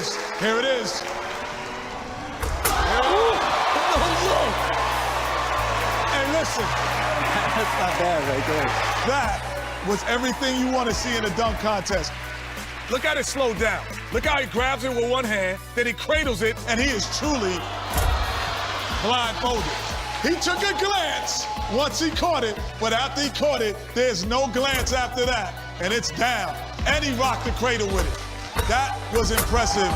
is. Here it is. Hey, listen. That's not bad right there. That was everything you want to see in a dunk contest. Look how it slowed down. Look how he grabs it with one hand, then he cradles it, and he is truly blindfolded. He took a glance once he caught it, but after he caught it, there's no glance after that, and it's down. And he rocked the cradle with it. That was impressive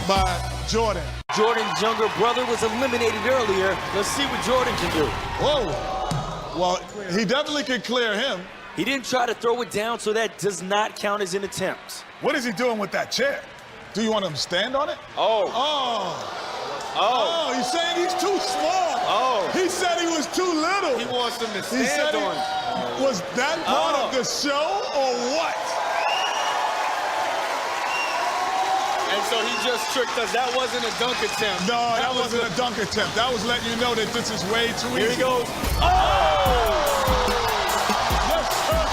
by Jordan. Jordan's younger brother was eliminated earlier. Let's see what Jordan can do. Whoa. Well, he definitely can clear him. He didn't try to throw it down, so that does not count as an attempt. What is he doing with that chair? Do you want him to stand on it? Oh, he's saying he's too small. Oh. He said he was too little. he wants him to He said stand on it. was that part of the show or what? And so he just tricked us. That wasn't a dunk attempt. No, that wasn't a dunk attempt. That was letting you know that this is way too easy. Here he goes. Yes, sir.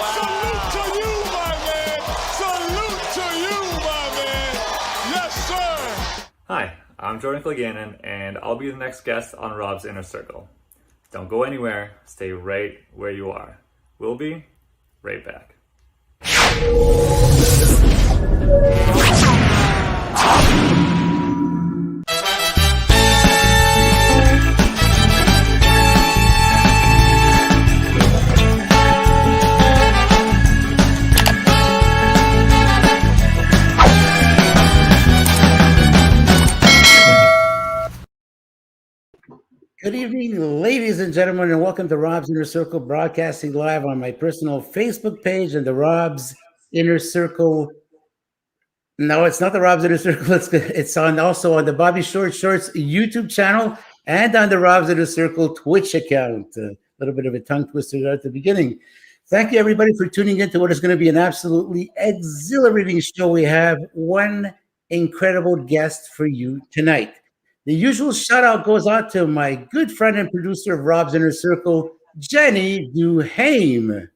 Wow. Salute to you, my man. Salute to you, my man. Yes, sir. Hi, I'm Jordan Kilganon, and I'll be the next guest on Rob's Inner Circle. Don't go anywhere. Stay right where you are. We'll be right back. Good evening, ladies and gentlemen, and welcome to Rob's Inner Circle, broadcasting live on my personal Facebook page and the Rob's Inner Circle. No, it's not the Rob's Inner Circle. It's also on the Bobby Shorts YouTube channel and on the Rob's Inner Circle Twitch account. A little bit of a tongue twister at the beginning. Thank you, everybody, for tuning in to what is going to be an absolutely exhilarating show. We have one incredible guest for you tonight. The usual shout out goes out to my good friend and producer of Rob's Inner Circle, Jenny DuHaime.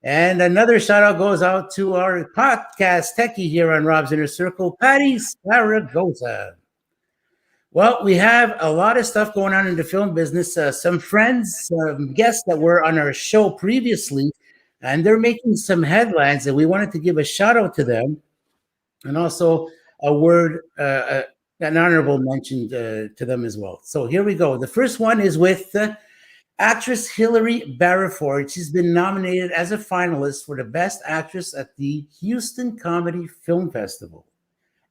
And another shout out goes out to our podcast techie here on Rob's Inner Circle, Patty Saragosa. Well, we have a lot of stuff going on in the film business. Some friends, some guests that were on our show previously, and they're making some headlines, and we wanted to give a shout out to them. And also a word, an honorable mention to them as well. So here we go. The first one is with actress Hilary Barriford. She's been nominated as a finalist for the Best Actress at the Houston Comedy Film Festival.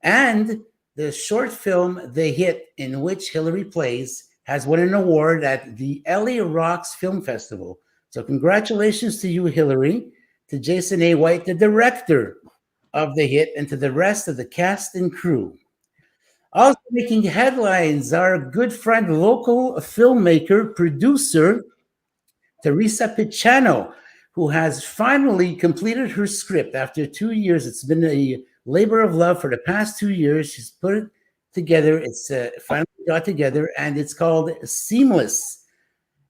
And the short film, The Hit, in which Hilary plays, has won an award at the LA Rocks Film Festival. So congratulations to you, Hilary, to Jason A. White, the director of The Hit, and to the rest of the cast and crew. Also making headlines, our good friend, local filmmaker, producer, Teresa Picciano, who has finally completed her script after 2 years. It's been a labor of love for the past 2 years. She's put it together. It's finally got together, and it's called Seamless.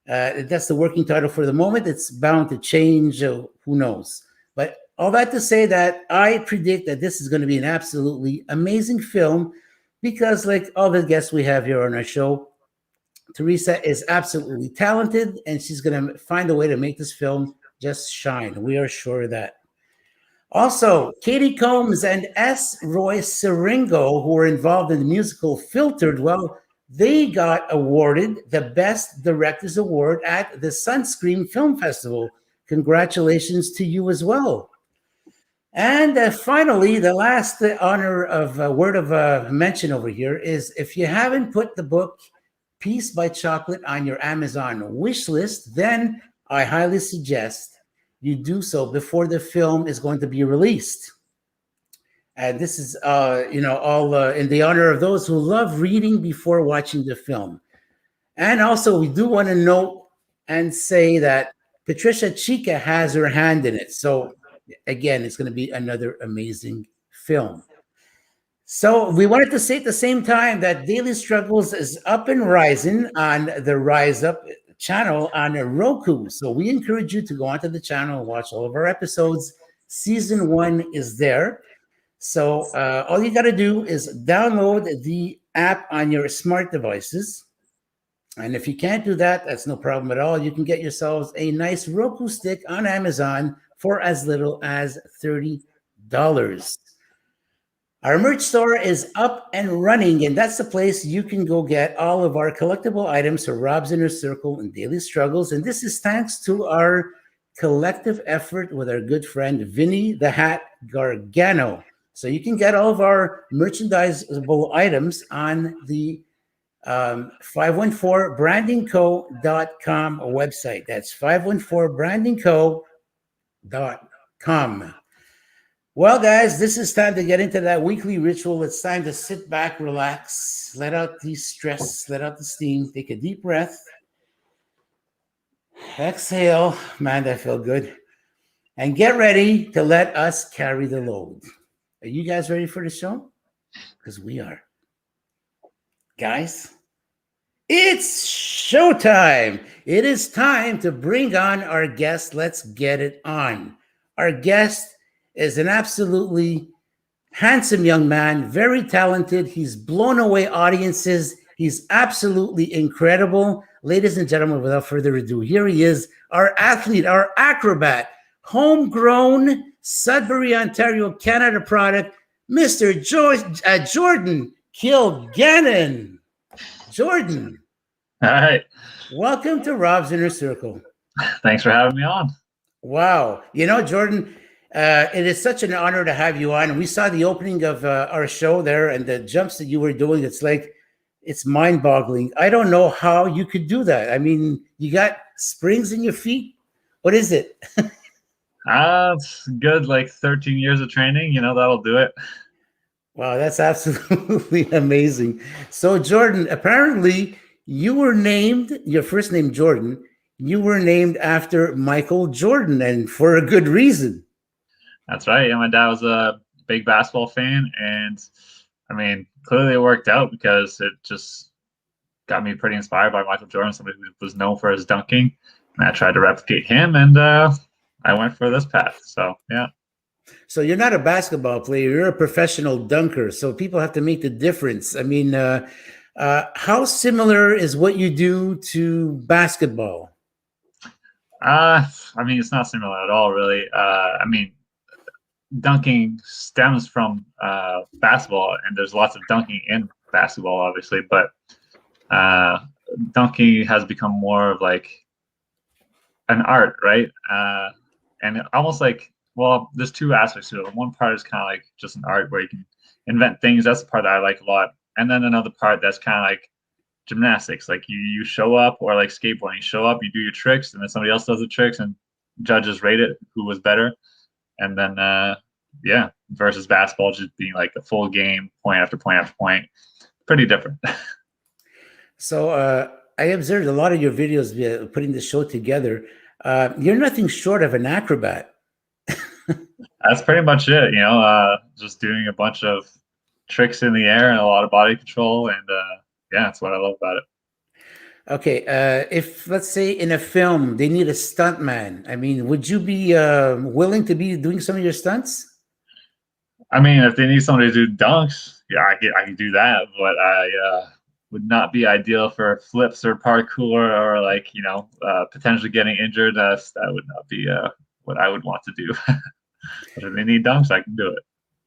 That's the working title for the moment. It's bound to change. Who knows? But all that to say that I predict that this is going to be an absolutely amazing film, because like all the guests we have here on our show, Teresa is absolutely talented, and she's going to find a way to make this film just shine. We are sure of that. Also, Katie Combs and S. Roy Siringo, who were involved in the musical Filtered, well, they got awarded the Best Directors Award at the Sunscreen Film Festival. Congratulations to you as well. And finally, the last honor of word of mention over here is, if you haven't put the book Peace by Chocolate on your Amazon wish list, then I highly suggest you do so before the film is going to be released. And this is, all in the honor of those who love reading before watching the film. And also, we do want to note and say that Patricia Chica has her hand in it. So again, it's going to be another amazing film. So we wanted to say at the same time that Daily Struggles is up and rising on the Rise Up channel on Roku. So we encourage you to go onto the channel and watch all of our episodes. Season 1 is there. So all you got to do is download the app on your smart devices. And if you can't do that, that's no problem at all. You can get yourselves a nice Roku stick on Amazon for as little as $30. Our merch store is up and running, and that's the place you can go get all of our collectible items for Rob's Inner Circle and Daily Struggles. And this is thanks to our collective effort with our good friend Vinny the Hat Gargano. So you can get all of our merchandisable items on the 514brandingco.com website. That's 514brandingco.com. Well, guys, this is time to get into that weekly ritual. It's time to sit back, relax, let out the stress, let out the steam, take a deep breath, exhale. Man, that felt good. And get ready to let us carry the load. Are you guys ready for the show? Because we are. Guys, it's showtime. It is time to bring on our guest. Let's get it on. Our guest is an absolutely handsome young man, very talented. He's blown away audiences. He's absolutely incredible. Ladies and gentlemen, without further ado, here he is, our athlete, our acrobat, homegrown Sudbury, Ontario, Canada product, Mr. Jordan Kilganon. Jordan. All right. Welcome to Rob's Inner Circle. Thanks for having me on. Wow. You know, Jordan, it is such an honor to have you on. We saw the opening of our show there and the jumps that you were doing. It's mind-boggling. I don't know how you could do that. I mean, you got springs in your feet. What is it? It's good, like 13 years of training, that'll do it. Wow, that's absolutely amazing. So, Jordan, apparently you were named, your first name, Jordan, you were named after Michael Jordan, and for a good reason. That's right. Yeah, my dad was a big basketball fan, and I mean, clearly it worked out because it just got me pretty inspired by Michael Jordan, somebody who was known for his dunking, and I tried to replicate him, and I went for this path. So, yeah. So you're not a basketball player, you're a professional dunker. So people have to make the difference. I mean, how similar is what you do to basketball? I mean, it's not similar at all, really. I mean, dunking stems from basketball, and there's lots of dunking in basketball, obviously, but dunking has become more of like an art, right? And almost like, well, there's two aspects to it. One part is kind of like just an art where you can invent things. That's the part that I like a lot. And then another part that's kind of like gymnastics. Like you show up, or like skateboarding, you show up, you do your tricks, and then somebody else does the tricks, and judges rate it who was better. And then, versus basketball just being like a full game, point after point after point. Pretty different. So I observed a lot of your videos putting the show together. You're nothing short of an acrobat. That's pretty much it, just doing a bunch of tricks in the air and a lot of body control. And that's what I love about it. Okay. If, let's say, in a film, they need a stuntman, I mean, would you be willing to be doing some of your stunts? I mean, if they need somebody to do dunks, yeah, I can do that. But I would not be ideal for flips or parkour or like, potentially getting injured. That would not be what I would want to do. But if they need dunks, I can do it.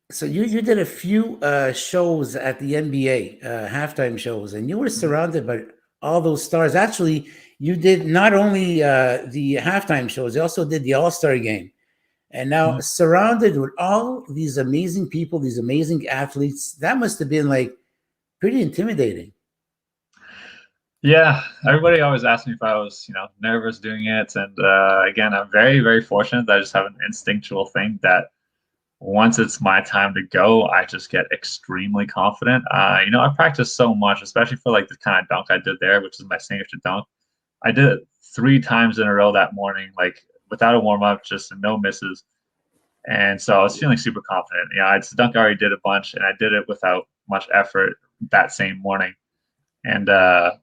So you did a few shows at the NBA, halftime shows, and you were surrounded by all those stars. Actually, you did not only the halftime shows, you also did the All-Star game. And now surrounded with all these amazing people, these amazing athletes, that must have been like pretty intimidating. Yeah, everybody always asks me if I was, nervous doing it. And again, I'm very, very fortunate that I just have an instinctual thing that once it's my time to go, I just get extremely confident. I practiced so much, especially for like the kind of dunk I did there, which is my signature dunk. I did it 3 times in a row that morning, like without a warm-up, just no misses. And so I was feeling super confident. It's a dunk I already did a bunch, and I did it without much effort that same morning. And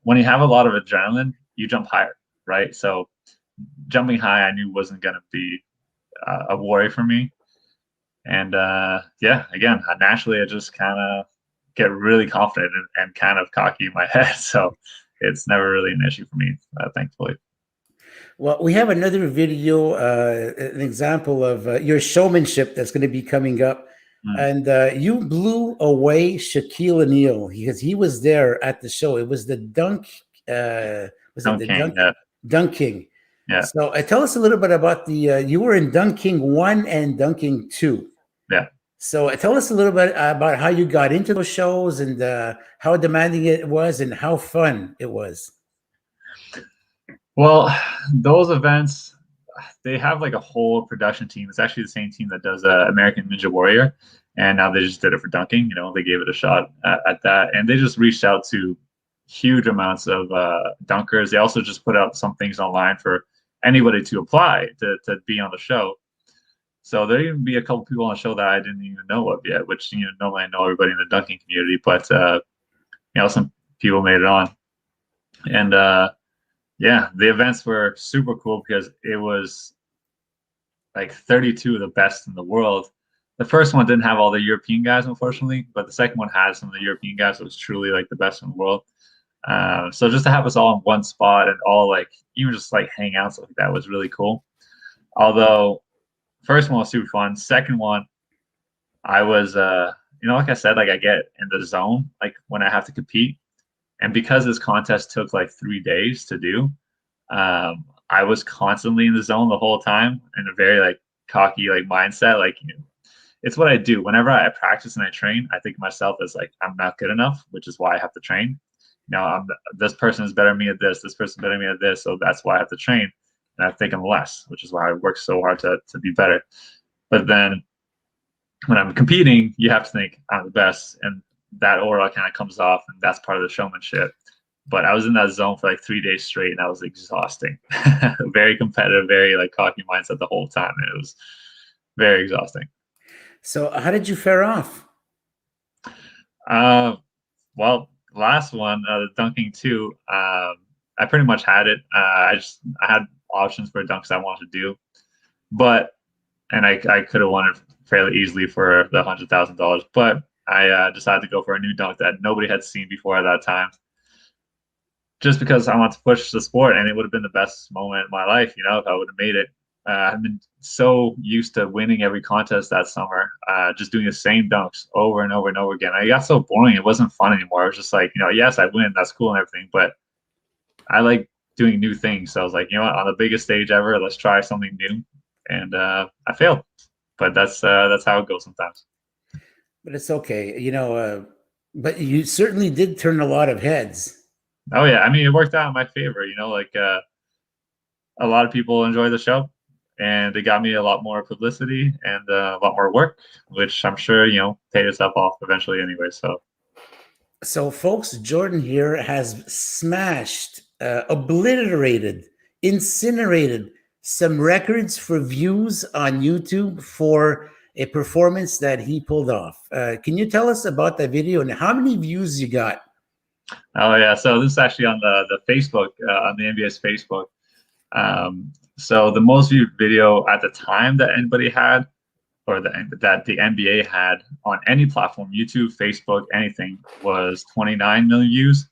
when you have a lot of adrenaline, you jump higher, right? So jumping high, I knew wasn't going to be a worry for me. And yeah, again, naturally, I just kind of get really confident and kind of cocky in my head. So it's never really an issue for me, thankfully. Well, we have another video, an example of your showmanship that's going to be coming up. And you blew away Shaquille O'Neal because he was there at the show. It was the dunk, was it the King, Dunk King? Yeah. So tell us a little bit about the, you were in Dunk King 1 and Dunk King 2. Yeah. So tell us a little bit about how you got into those shows and how demanding it was and how fun it was. Well, those events, they have like a whole production team. It's actually the same team that does American Ninja Warrior. And now they just did it for dunking. You know, they gave it a shot at that. And they just reached out to huge amounts of dunkers. They also just put out some things online for anybody to apply to be on the show. So there even be a couple people on the show that I didn't even know of yet, which, you know, normally I know everybody in the dunking community, but, you know, some people made it on. And, yeah, the events were super cool because it was like 32 of the best in the world. The first one didn't have all the European guys, unfortunately, but the second one had some of the European guys. It was truly like the best in the world. So just to have us all in one spot and all like, even just like hang out, stuff like that was really cool. Although first one was super fun. Second one, I was, you know, like I said, like I get in the zone, like when I have to compete. And because this contest took like 3 days to do, I was constantly in the zone the whole time in a very like cocky like mindset. Like, you know, it's what I do. Whenever I practice and I train, I think of myself as like, I'm not good enough, which is why I have to train. You know, this person is better than me at this. This person is better than me at this. So that's why I have to train. And I think I'm less, which is why I work so hard to be better. But then when I'm competing, you have to think I'm the best. And that aura kind of comes off, and that's part of the showmanship. But I was in that zone for like 3 days straight, and that was exhausting. Very competitive, very like cocky mindset the whole time, and it was very exhausting. So how did you fare off? Well, last one, the dunking 2, I pretty much had it. I had options for dunks I wanted to do, and I could have won it fairly easily for the $100,000, but I decided to go for a new dunk that nobody had seen before at that time, just because I want to push the sport, and it would have been the best moment in my life, you know, if I would have made it. I've been so used to winning every contest that summer, just doing the same dunks over and over and over again. I got so boring; it wasn't fun anymore. It was just like, you know, yes, I win, that's cool and everything, but I like doing new things. So I was like, you know what, on the biggest stage ever, let's try something new, and I failed, but that's how it goes sometimes. But it's okay, you know. But you certainly did turn a lot of heads. Oh yeah, I mean, it worked out in my favor. You know, like a lot of people enjoy the show, and it got me a lot more publicity and a lot more work, which I'm sure, you know, paid itself off eventually anyway. So folks, Jordan here has smashed, obliterated, incinerated some records for views on YouTube for a performance that he pulled off. Can you tell us about that video and how many views you got? Oh yeah, so this is actually on the Facebook, on the NBA's Facebook. So the most viewed video at the time that anybody had, or that the NBA had on any platform, YouTube, Facebook, anything, was 29 million views.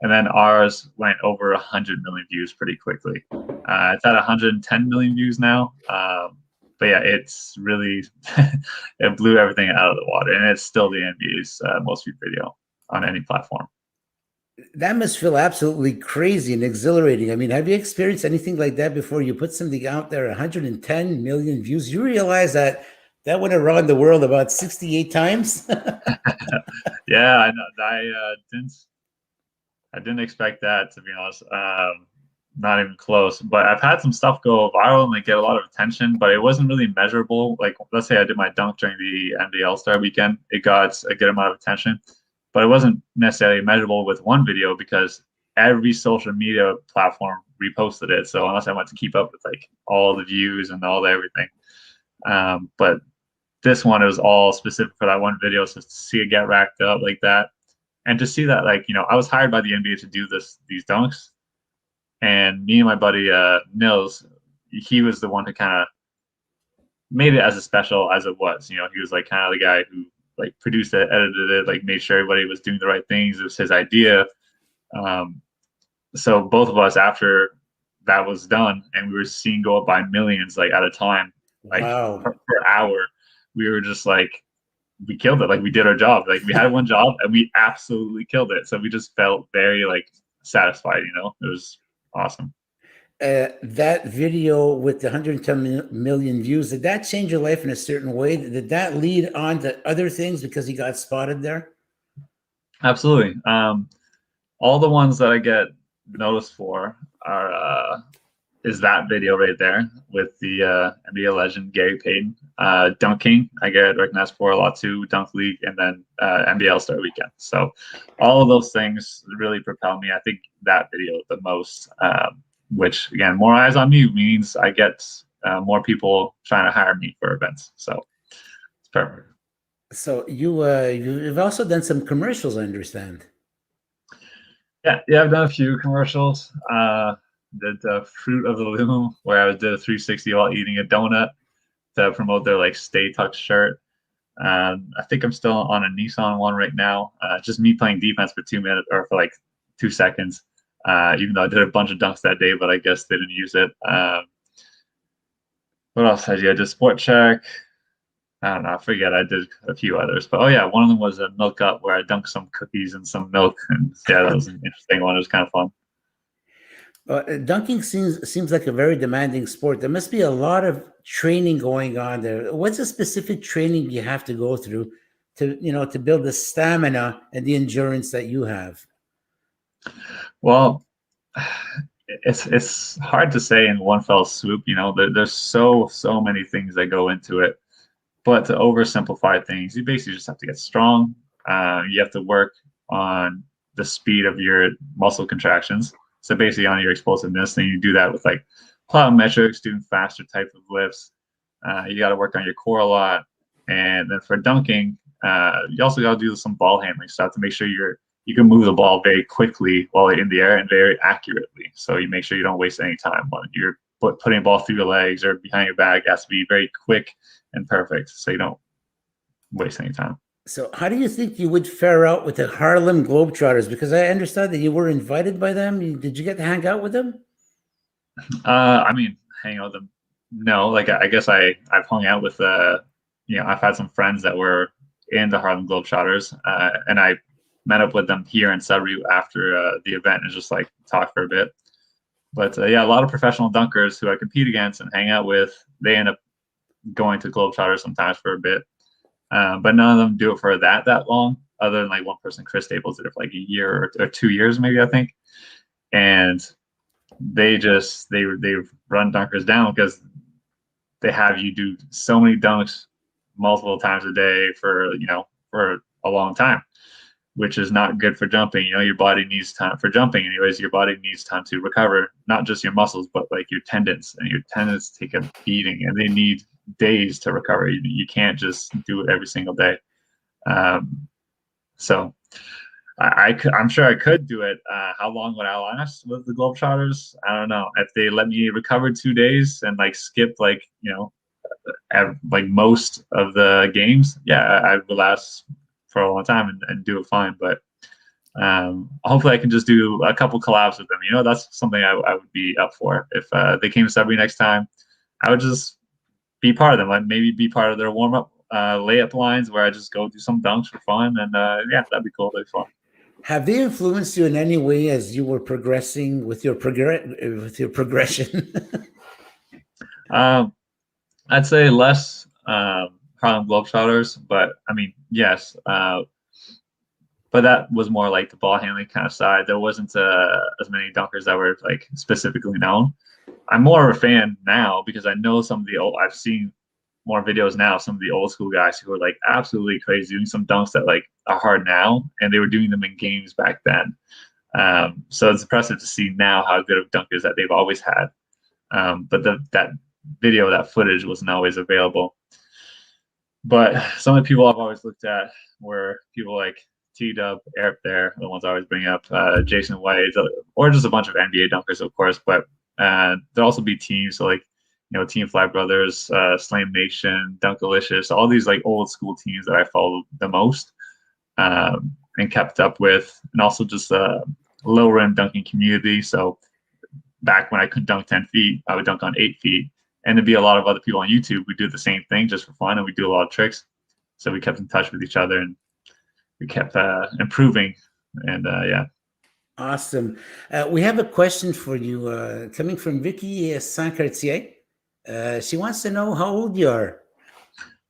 And then ours went over 100 million views pretty quickly. It's at 110 million views now. But yeah, it's really, it blew everything out of the water. And it's still the NBA's most viewed video on any platform. That must feel absolutely crazy and exhilarating. I mean, have you experienced anything like that before? You put something out there, 110 million views. You realize that went around the world about 68 times? Yeah, I know. I didn't expect that, to be honest. Not even close. But I've had some stuff go viral and like get a lot of attention, but it wasn't really measurable. Like, let's say I did my dunk during the NBA All-Star weekend. It got a good amount of attention, but it wasn't necessarily measurable with one video because every social media platform reposted it. So unless I went to keep up with like all the views and all the everything. But this one, it was all specific for that one video. So to see it get racked up like that, and to see that, like, you know, I was hired by the NBA to do these dunks, and me and my buddy Nils, he was the one who kind of made it as a special as it was. You know, he was like kind of the guy who like produced it, edited it, like made sure everybody was doing the right things. It was his idea. So both of us, after that was done and we were seeing go up by millions like at a time, like Wow. per hour, we were just like, we killed it. Like we did our job. Like we had one job and we absolutely killed it. So we just felt very like satisfied, you know. It was awesome. That video with the 110 million views, did that change your life in a certain way? Did that lead on to other things because he got spotted there? Absolutely. All the ones that I get noticed for are is that video right there with the NBA legend Gary Payton. Dunk King, I get recognized for a lot too, Dunk League, and then NBA All-Star Weekend. So all of those things really propel me. I think that video the most, which again, more eyes on me means I get more people trying to hire me for events. So it's perfect. So you've also done some commercials, I understand. Yeah, I've done a few commercials. Did the Fruit of the Loom, where I did a 360 while eating a donut to promote their like Stay Tucked shirt. I think I'm still on a Nissan one right now. Just me playing defense for 2 minutes or for like 2 seconds. Even though I did a bunch of dunks that day, but I guess they didn't use it. What else did I do? I did Sport Check. I don't know. I forget. I did a few others, but oh yeah, one of them was a milk up where I dunked some cookies and some milk, and yeah, that was an interesting one. It was kind of fun. Dunking seems like a very demanding sport. There must be a lot of training going on there. What's the specific training you have to go through to build the stamina and the endurance that you have? Well, it's hard to say in one fell swoop. You know, there's so many things that go into it. But to oversimplify things, you basically just have to get strong. You have to work on the speed of your muscle contractions. So basically on your explosiveness, then you do that with like plyometrics, doing faster type of lifts. You got to work on your core a lot. And then for dunking, you also got to do some ball handling stuff to make sure you can move the ball very quickly while you're in the air and very accurately. So you make sure you don't waste any time when you're putting a ball through your legs or behind your back. It has to be very quick and perfect so you don't waste any time. So how do you think you would fare out with the Harlem Globetrotters? Because I understand that you were invited by them. Did you get to hang out with them? I mean, hang out with them. No, like I guess I've hung out with I've had some friends that were in the Harlem Globetrotters, and I met up with them here in Sudbury after the event and just like talk for a bit. But yeah, a lot of professional dunkers who I compete against and hang out with, they end up going to Globetrotters sometimes for a bit. But none of them do it for that long, other than like one person, Chris Staples, did it for like a year or 2 years, maybe, I think. And they run dunkers down because they have you do so many dunks multiple times a day for a long time, which is not good for jumping. You know, your body needs time for jumping anyways. Your body needs time to recover, not just your muscles, but like your tendons, and your tendons take a beating and they need days to recover. You can't just do it every single day. So I'm sure I could do it. How long would I last with the Globetrotters? I don't know. If they let me recover 2 days and like skip like most of the games, yeah, I would last for a long time and do it fine. But hopefully I can just do a couple collabs with them. You know, that's something I would be up for. If they came to Sudbury next time, I would just be part of them. Like maybe be part of their warm-up layup lines where I just go do some dunks for fun. And yeah, that'd be cool. That'd be fun. Have they influenced you in any way as you were progressing with your progression? I'd say less Harlem Globetrotters, but I mean, yes. But that was more like the ball handling kind of side. There wasn't as many dunkers that were like specifically known. I'm more of a fan now because I know some of I've seen more videos now, some of the old school guys who are like absolutely crazy, doing some dunks that like are hard now, and they were doing them in games back then. So it's impressive to see now how good of dunkers that they've always had. But that video, that footage wasn't always available. But some of the people I've always looked at were people like T-Dub, Eric there, the ones I always bring up, Jason White, or just a bunch of NBA dunkers, of course. But there'll also be teams. So like Team Fly Brothers, Slam Nation, Dunkalicious, all these like old school teams that I followed the most and kept up with, and also just low rim dunking community. So back when I couldn't dunk 10 feet, I would dunk on 8 feet. And there'd be a lot of other people on YouTube who do the same thing just for fun, and we do a lot of tricks. So we kept in touch with each other, and we kept improving. And yeah. Awesome. We have a question for you coming from Vicky Sancartier. She wants to know how old you are.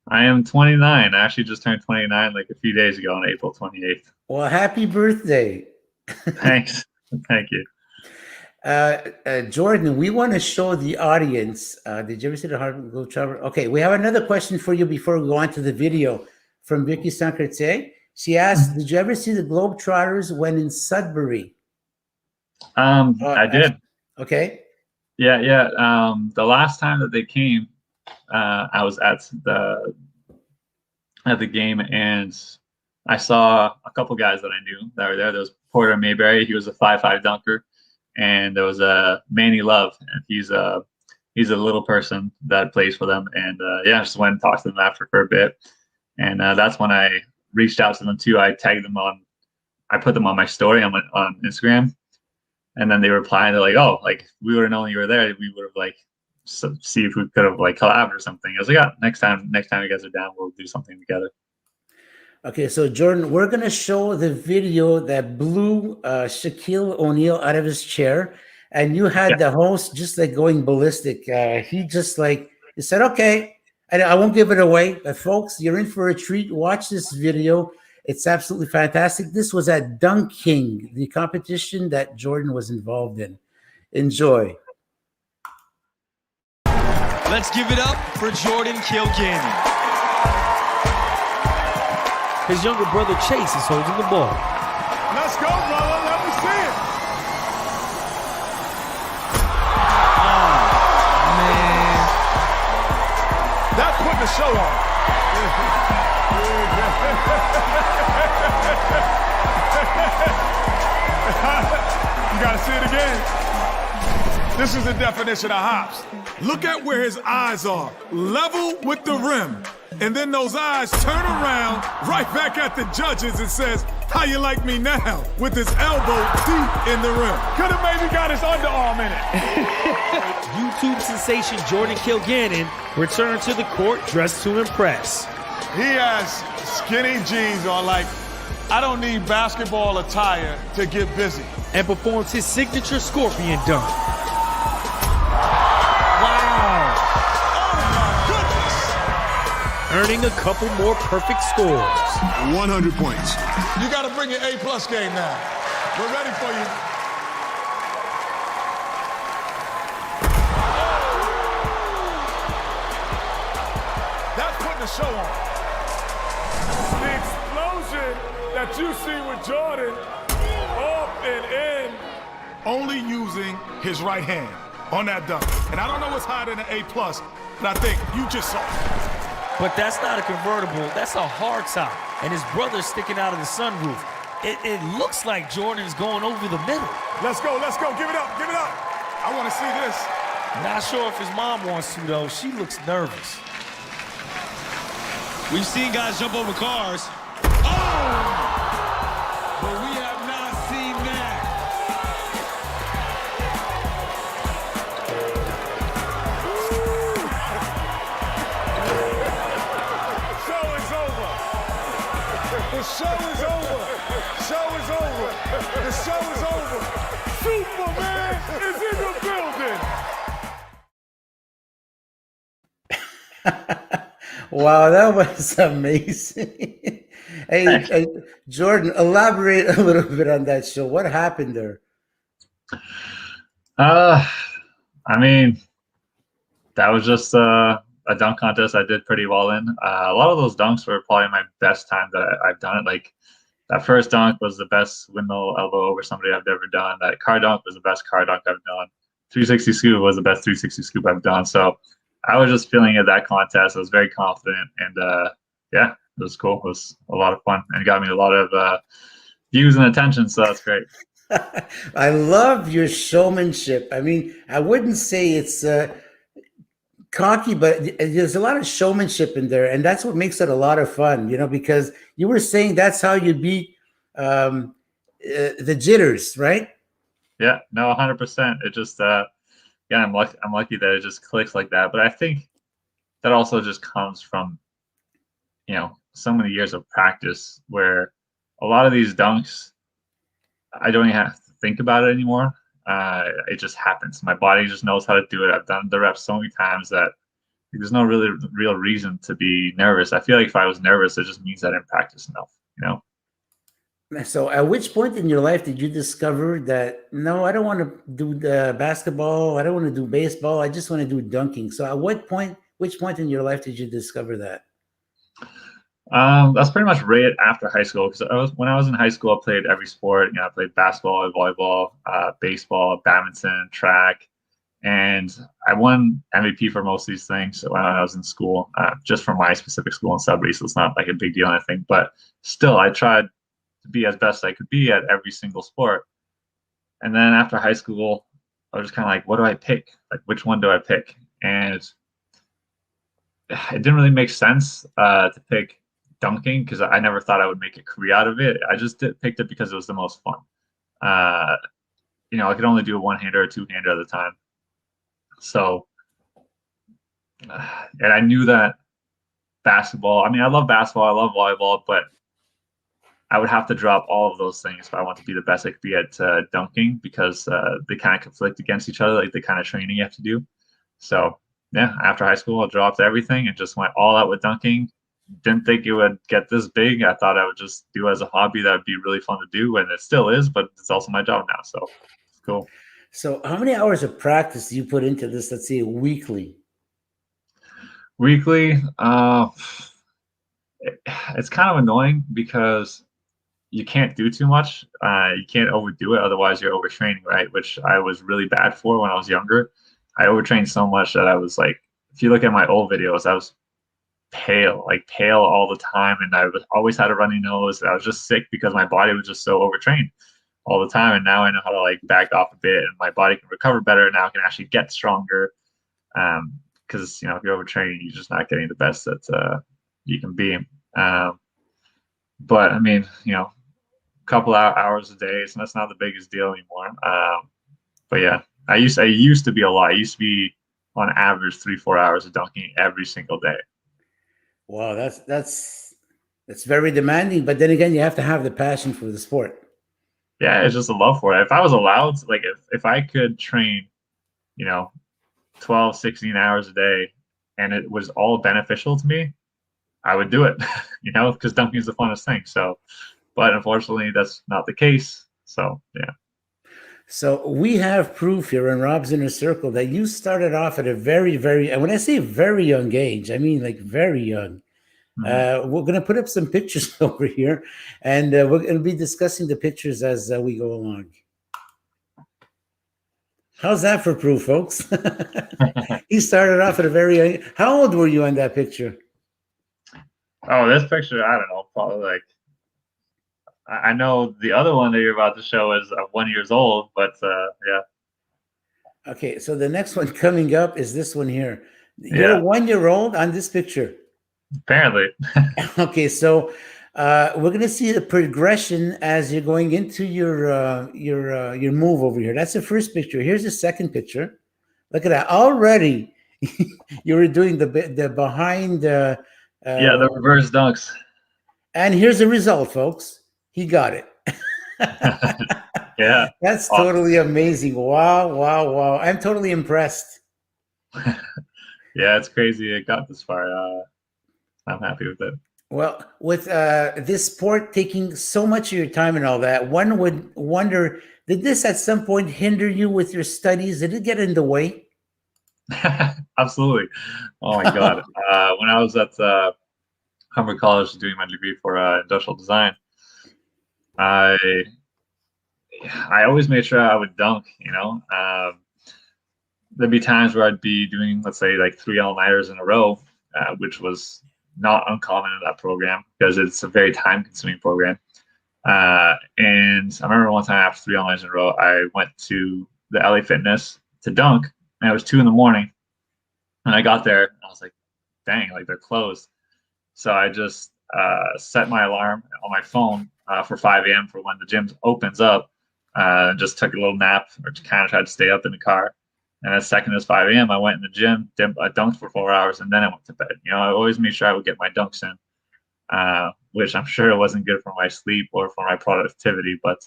I am 29. I actually just turned 29 like a few days ago on April 28th. Well, happy birthday. Thanks. Thank you. Jordan, we want to show the audience. Did you ever see the Harbottle Chapter? Okay, we have another question for you before we go on to the video from Vicky Sancartier. She asked, did you ever see the Globetrotters when in Sudbury? I did. Okay. Yeah. The last time that they came, I was at the game, and I saw a couple guys that I knew that were there. There was Porter Mayberry. He was a 5'5" dunker. And there was Manny Love, and he's a little person that plays for them. And I just went and talked to them after for a bit. And that's when I reached out to them too. I tagged them I put them on my story on Instagram, and then they replied. They're like, "Oh, like we would have known you were there. We would have like see if we could have like collabed or something." I was like, "Yeah, next time you guys are down, we'll do something together." Okay, so Jordan, we're going to show the video that blew Shaquille O'Neal out of his chair, and you had the host just like going ballistic. He said, okay, and I won't give it away, but folks, you're in for a treat. Watch this video. It's absolutely fantastic. This was at Dunk King, the competition that Jordan was involved in. Enjoy. Let's give it up for Jordan Kilganon. His younger brother Chase is holding the ball. Let's go, brother. Let me see it. Oh, man. That's putting the show on. You got to see it again. This is the definition of hops. Look at where his eyes are. Level with the rim. And then those eyes turn around right back at the judges and says, how you like me now? With his elbow deep in the rim. Could have maybe got his underarm in it. YouTube sensation Jordan Kilganon returned to the court dressed to impress. He has skinny jeans on like, I don't need basketball attire to get busy. And performs his signature scorpion dunk. Earning a couple more perfect scores. 100 points. You got to bring your A+ game now. We're ready for you. That's putting the show on. The explosion that you see with Jordan off and in, only using his right hand on that dunk. And I don't know what's higher than an A+, but I think you just saw it. But that's not a convertible, that's a hard top. And his brother's sticking out of the sunroof. It looks like Jordan's going over the middle. Let's go, give it up, I want to see this. Not sure if his mom wants to though, she looks nervous. We've seen guys jump over cars. Oh! But we have not seen that. The show is over. The show is over. Superman is in the building. Wow, that was amazing. Hey, Jordan, elaborate a little bit on that show. What happened there? I mean, that was just a dunk contest I did pretty well in. A lot of those dunks were probably my best time that I've done it. Like that first dunk was the best windmill elbow over somebody I've ever done. That car dunk was the best car dunk I've done. 360 scoop was the best 360 scoop I've done. So I was just feeling at that contest. I was very confident, and yeah, it was cool. It was a lot of fun, and it got me a lot of views and attention. So that's great. I love your showmanship. I mean, I wouldn't say it's cocky, but there's a lot of showmanship in there, and that's what makes it a lot of fun, because you were saying that's how you beat the jitters, right? Yeah, no, 100%. It just, yeah, I'm lucky that it just clicks like that. But I think that also just comes from, so many years of practice where a lot of these dunks, I don't even have to think about it anymore. It just happens. My body just knows how to do it. I've done the reps so many times that there's no really real reason to be nervous. I feel like if I was nervous, it just means I didn't practice enough. So at which point in your life did you discover that, no, I don't want to do the basketball, I don't want to do baseball, I just want to do dunking? So at which point in your life did you discover that? That's pretty much right after high school, because when I was in high school, I played every sport. I played basketball, volleyball, baseball, badminton, track, and I won MVP for most of these things when I was in school, just for my specific school in Sudbury, so it's not like a big deal, I think. But still, I tried to be as best I could be at every single sport. And then after high school, I was just kind of like, what do I pick? Like, which one do I pick? And it didn't really make sense to pick dunking, because I never thought I would make a career out of it. I just picked it because it was the most fun. I could only do a one-hander or two-hander at the time. So, and I knew that basketball, I love basketball, I love volleyball, but I would have to drop all of those things if I want to be the best I could be at dunking, because they kind of conflict against each other, like the kind of training you have to do. So, yeah, after high school, I dropped everything and just went all out with dunking. Didn't think it would get this big. I thought I would just do it as a hobby that would be really fun to do, and it still is, but it's also my job now, so it's cool. So how many hours of practice do you put into this, let's say, weekly? Weekly, it's kind of annoying because you can't do too much. You can't overdo it, otherwise you're overtraining, right? Which I was really bad for when I was younger. I overtrained so much that I was like, if you look at my old videos, I was pale all the time, and I always had a runny nose. I was just sick because my body was just so overtrained all the time. And now I know how to back off a bit, and my body can recover better. Now I can actually get stronger. Because if you're overtraining, you're just not getting the best that you can be. But a couple hours a day, so that's not the biggest deal anymore. But yeah, I used to be a lot. I used to be on average 3-4 hours of dunking every single day. Wow, that's very demanding. But then again, you have to have the passion for the sport. Yeah, it's just a love for it. If I was allowed, if I could train, 12, 16 hours a day, and it was all beneficial to me, I would do it, because dunking is the funnest thing. So, but unfortunately, that's not the case. So, yeah. So we have proof here in Rob's Inner Circle that you started off at a very, very, and when I say very young age, I mean very young. Mm-hmm. We're going to put up some pictures over here, and we're going to be discussing the pictures as we go along. How's that for proof, folks? He started off at a very young. How old were you on that picture? Oh, this picture, I don't know, probably I know the other one that you're about to show is 1 year old, but yeah. Okay, so the next one coming up is this one here. You're 1 year old on this picture. Apparently. Okay, so we're going to see the progression as you're going into your move over here. That's the first picture. Here's the second picture. Look at that. Already, you were doing the behind. The reverse dunks. And here's the result, folks. He got it. Yeah. That's awesome. Totally amazing. Wow. I'm totally impressed. Yeah, it's crazy it got this far. I'm happy with it. Well, with this sport taking so much of your time and all that, one would wonder, did this at some point hinder you with your studies? Did it get in the way? Absolutely. Oh my God. When I was at Humber College doing my degree for industrial design, I always made sure I would dunk, there'd be times where I'd be doing, let's say, 3 all-nighters in a row, which was not uncommon in that program because it's a very time-consuming program. And I remember one time after 3 all-nighters in a row, I went to the LA Fitness to dunk, and it was 2 in the morning. And I got there, and I was like, dang, like they're closed. So I just set my alarm on my phone for 5 a.m. for when the gym opens up. Just took a little nap, or kind of tried to stay up in the car. And as second as 5 a.m., I went in the gym, dunked for 4 hours, and then I went to bed. I always made sure I would get my dunks in, which I'm sure it wasn't good for my sleep or for my productivity, but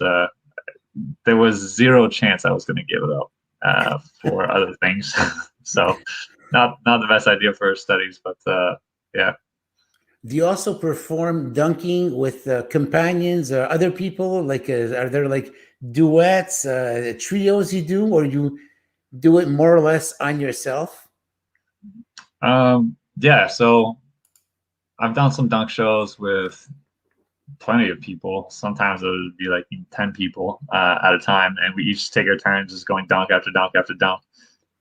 there was zero chance I was going to give it up for other things. So not the best idea for studies, but yeah. Do you also perform dunking with companions or other people? Like, are there like duets, trios you do, or you do it more or less on yourself? Yeah, so I've done some dunk shows with plenty of people. Sometimes it would be like 10 people at a time, and we each take our turns just going dunk after dunk after dunk.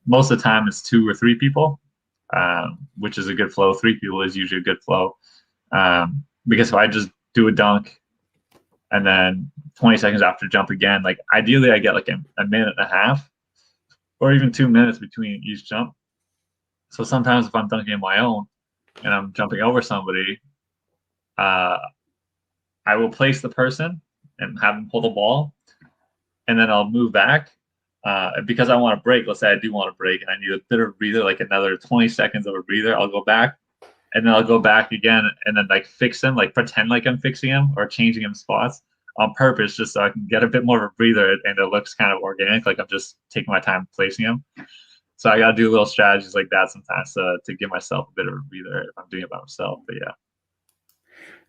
Most of the time it's 2 or 3 people, which is a good flow. 3 people is usually a good flow. Because if I just do a dunk and then 20 seconds after jump again, like ideally I get like a minute and a half or even 2 minutes between each jump. So sometimes if I'm dunking on my own and I'm jumping over somebody, I will place the person and have them pull the ball, and then I'll move back because I want to break. Let's say I do want to break and I need a bit of a breather, like another 20 seconds of a breather. I'll go back, and then I'll go back again and then like fix him, like pretend like I'm fixing him or changing him spots on purpose, just so I can get a bit more of a breather and it looks kind of organic, like I'm just taking my time placing him. So I got to do little strategies like that sometimes to give myself a bit of a breather if I'm doing it by myself. But yeah.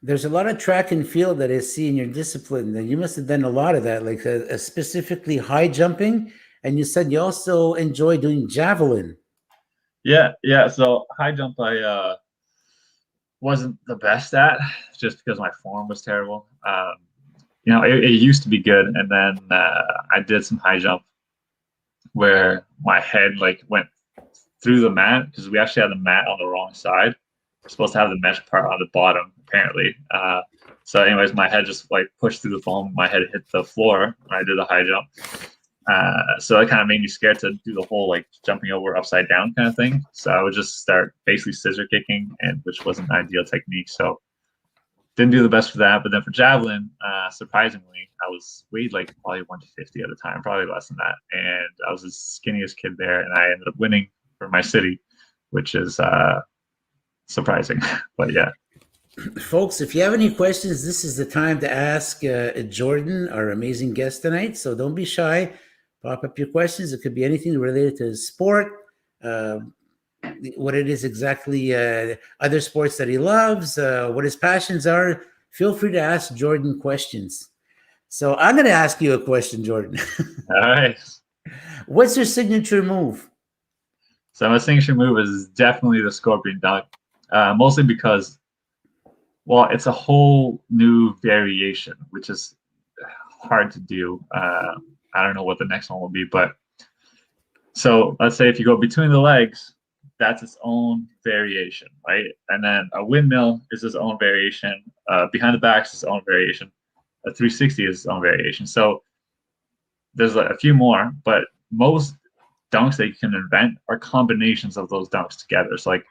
There's a lot of track and field that I see in your discipline, and you must have done a lot of that, like specifically high jumping. And you said you also enjoy doing javelin. Yeah. So high jump, I wasn't the best at, just because my form was terrible. It used to be good, and then I did some high jump where my head like went through the mat, because we actually had the mat on the wrong side. We're supposed to have the mesh part on the bottom, apparently. So anyways, my head just like pushed through the foam. My head hit the floor when I did a high jump. So it kind of made me scared to do the whole like jumping over upside down kind of thing. So I would just start basically scissor kicking, and which wasn't an ideal technique. So didn't do the best for that. But then for javelin, surprisingly, I was weighed like probably 150 at a time, probably less than that. And I was the skinniest kid there, and I ended up winning for my city, which is surprising. But yeah. Folks, if you have any questions, this is the time to ask Jordan, our amazing guest tonight. So don't be shy. Pop up your questions. It could be anything related to sport, what it is exactly, other sports that he loves, what his passions are. Feel free to ask Jordan questions. So I'm going to ask you a question, Jordan. All right. What's your signature move? So my signature move is definitely the scorpion dunk, mostly because, well, it's a whole new variation, which is hard to do. I don't know what the next one will be, but so let's say if you go between the legs, that's its own variation, right? And then a windmill is its own variation. Behind the back is its own variation. A 360 is its own variation. So there's a few more, but most dunks that you can invent are combinations of those dunks together. So like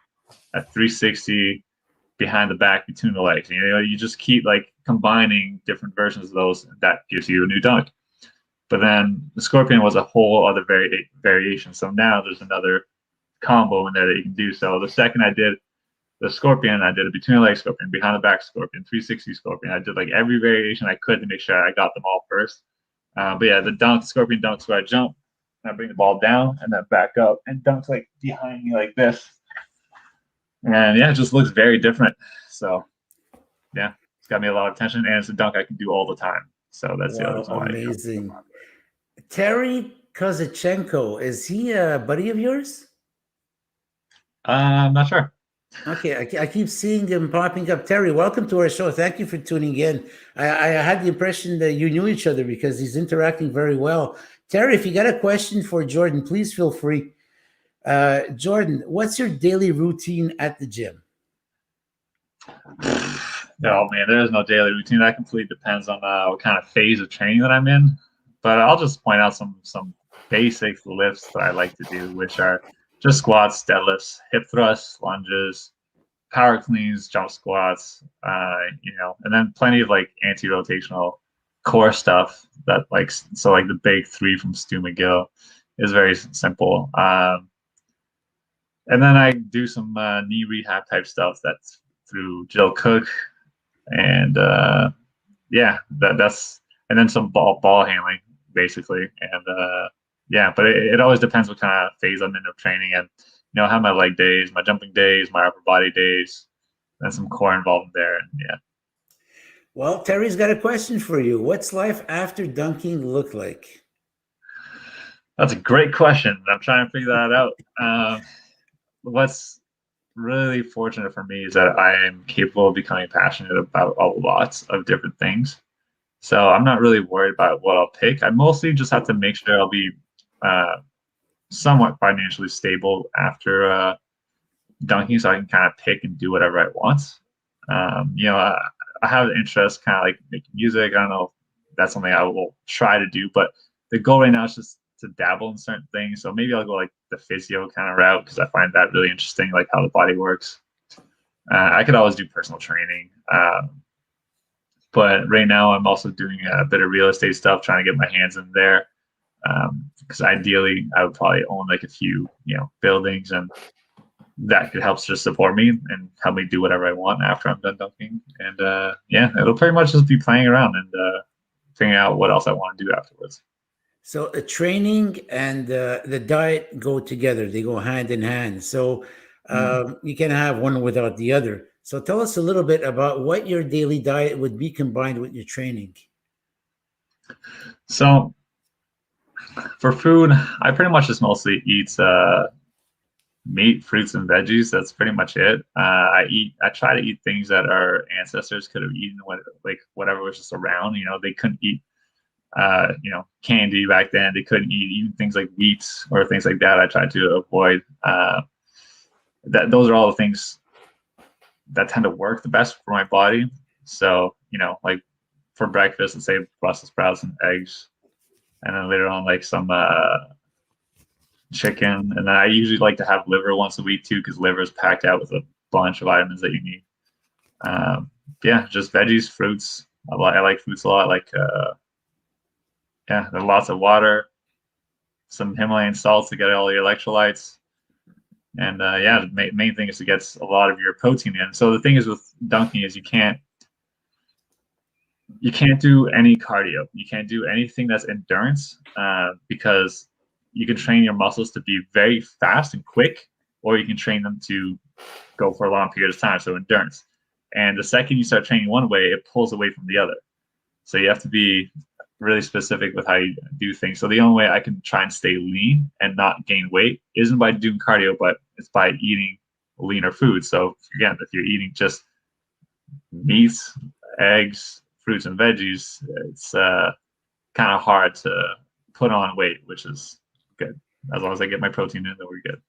a 360 behind the back, between the legs. You just keep like combining different versions of those, and that gives you a new dunk. But then the scorpion was a whole other variation. So now there's another combo in there that you can do. So the second I did the scorpion, I did a between the leg scorpion, behind the back scorpion, 360 scorpion. I did like every variation I could to make sure I got them all first. But yeah, the scorpion dunks where I jump, and I bring the ball down and then back up and dunks like behind me like this. And yeah, it just looks very different. So yeah, it's got me a lot of attention, and it's a dunk I can do all the time. So that's the other one. Amazing. Terry Kazachenko, is he a buddy of yours? I'm not sure. Okay, I keep seeing him popping up. Terry, welcome to our show. Thank you for tuning in. I had the impression that you knew each other because he's interacting very well. Terry, if you got a question for Jordan, please feel free. Jordan, what's your daily routine at the gym? No, man, there is no daily routine. That completely depends on what kind of phase of training that I'm in. But I'll just point out some basic lifts that I like to do, which are just squats, deadlifts, hip thrusts, lunges, power cleans, jump squats, and then plenty of like anti-rotational core stuff that like the big 3 from Stu McGill is very simple. And then I do some knee rehab type stuff that's through Jill Cook, and that's and then some ball handling basically, and but it always depends what kind of phase I'm in of training, and I have my leg days, my jumping days, my upper body days, and some core involved there, and yeah. Well, Terry's got a question for you. What's life after dunking look like? That's a great question. I'm trying to figure that out. What's really fortunate for me is that I am capable of becoming passionate about a lot of different things. So I'm not really worried about what I'll pick. I mostly just have to make sure I'll be somewhat financially stable after dunking, so I can kind of pick and do whatever I want. I have an interest kind of like making music. I don't know if that's something I will try to do, but the goal right now is just to dabble in certain things. So maybe I'll go like the physio kind of route because I find that really interesting, like how the body works. I could always do personal training. But right now I'm also doing a bit of real estate stuff, trying to get my hands in there. Because ideally I would probably own like a few, buildings, and that could help just support me and help me do whatever I want after I'm done dunking. And it'll pretty much just be playing around and figuring out what else I want to do afterwards. So the training and the diet go together. They go hand in hand. So you can't have one without the other. So tell us a little bit about what your daily diet would be combined with your training. So for food, I pretty much just mostly eat meat, fruits, and veggies. That's pretty much it. I try to eat things that our ancestors could have eaten, whatever was just around. They couldn't eat candy back then. They couldn't eat even things like wheat or things like that. I tried to avoid those are all the things that tend to work the best for my body. So, like for breakfast, let's say Brussels sprouts and eggs, and then later on like some chicken. And then I usually like to have liver once a week too, because liver is packed out with a bunch of vitamins that you need. Just veggies, fruits. I like fruits a lot. There's lots of water, some Himalayan salt to get all the electrolytes. And the main thing is to get a lot of your protein in. So the thing is with dunking is you can't do any cardio. You can't do anything that's endurance because you can train your muscles to be very fast and quick, or you can train them to go for a long period of time. So endurance. And the second you start training one way, it pulls away from the other. So you have to be really specific with how you do things. So the only way I can try and stay lean and not gain weight isn't by doing cardio, but it's by eating leaner food. So again, if you're eating just meats, eggs, fruits, and veggies, it's kind of hard to put on weight, which is good. As long as I get my protein in, then we're good.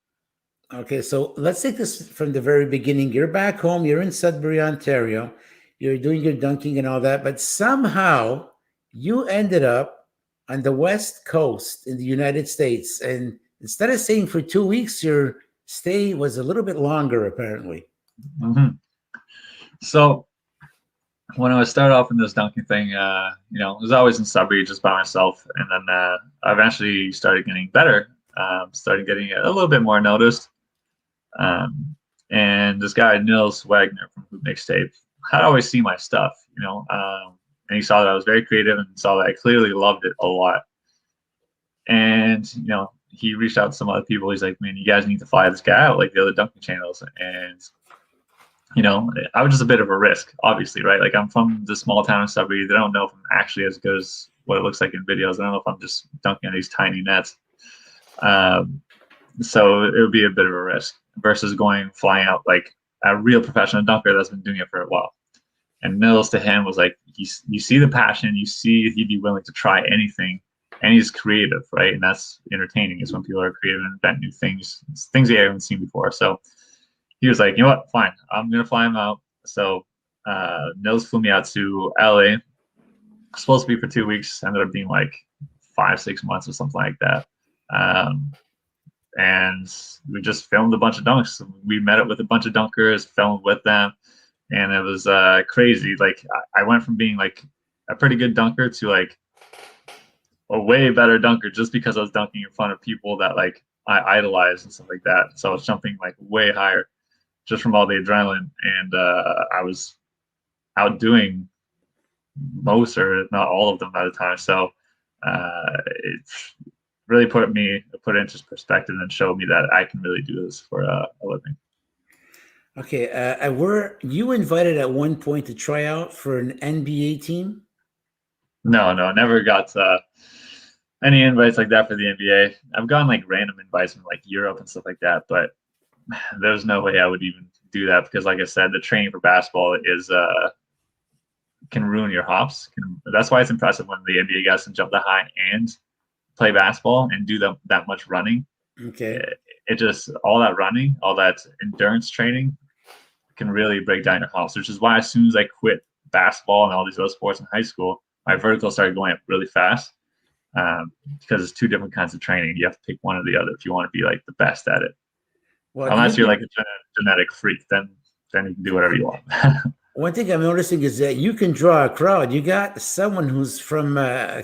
Okay, so let's take this from the very beginning. You're back home. You're in Sudbury, Ontario. You're doing your dunking and all that, but somehow you ended up on the West Coast in the United States. And instead of staying for 2 weeks, your stay was a little bit longer, apparently. Mm-hmm. So when I started off in this dunking thing, it was always in Sudbury just by myself. And then I eventually started getting better, started getting a little bit more noticed. And this guy, Nils Wagner from Hoop Mixtape, had always seen my stuff, and he saw that I was very creative and saw that I clearly loved it a lot. And, he reached out to some other people. He's like, man, you guys need to fly this guy out like the other dunking channels. And, I was just a bit of a risk, obviously, right? Like I'm from the small town in Sudbury. They don't know if I'm actually as good as what it looks like in videos. I don't know if I'm just dunking on these tiny nets. So it would be a bit of a risk versus flying out like a real professional dunker that's been doing it for a while. And Nils to him was like, you see the passion, you see he'd be willing to try anything, and he's creative, right? And that's entertaining is when people are creative and invent new things they haven't seen before. So he was like, you know what, fine, I'm gonna fly him out. So Nils flew me out to LA, supposed to be for 2 weeks, ended up being like 5-6 months or something like that. and we just filmed a bunch of dunks. We met up with a bunch of dunkers, filmed with them, and it was crazy. Like I went from being like a pretty good dunker to like a way better dunker just because I was dunking in front of people that like I idolize and stuff like that. So I was jumping like way higher just from all the adrenaline, and I was outdoing most or not all of them at the time. So it really put it into perspective and showed me that I can really do this for a living. Okay, were you invited at one point to try out for an NBA team? No, never got any invites like that for the NBA. I've gotten like random invites from like Europe and stuff like that, but there's no way I would even do that because, like I said, the training for basketball is can ruin your hops. That's why it's impressive when the NBA guys can jump that high and play basketball and do that much running. Okay. It just, all that running, all that endurance training can really break down your hops, which is why as soon as I quit basketball and all these other sports in high school, my vertical started going up really fast because it's two different kinds of training. You have to pick one or the other if you want to be like the best at it. Well, unless you're like a genetic freak, then you can do whatever you want. One thing I'm noticing is that you can draw a crowd. You got someone who's from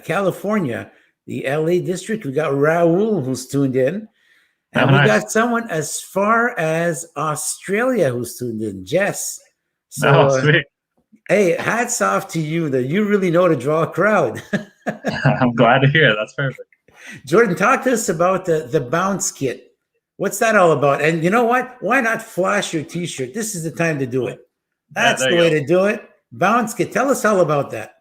California, the LA district. We got Raul who's tuned in. And we got someone as far as Australia who's tuned in, Jess. So, sweet. Hey, hats off to you that you really know to draw a crowd. I'm glad to hear. That's perfect. Jordan, talk to us about the bounce kit. What's that all about? And you know what? Why not flash your T-shirt? This is the time to do it. That's the way to do it. Bounce kit. Tell us all about that.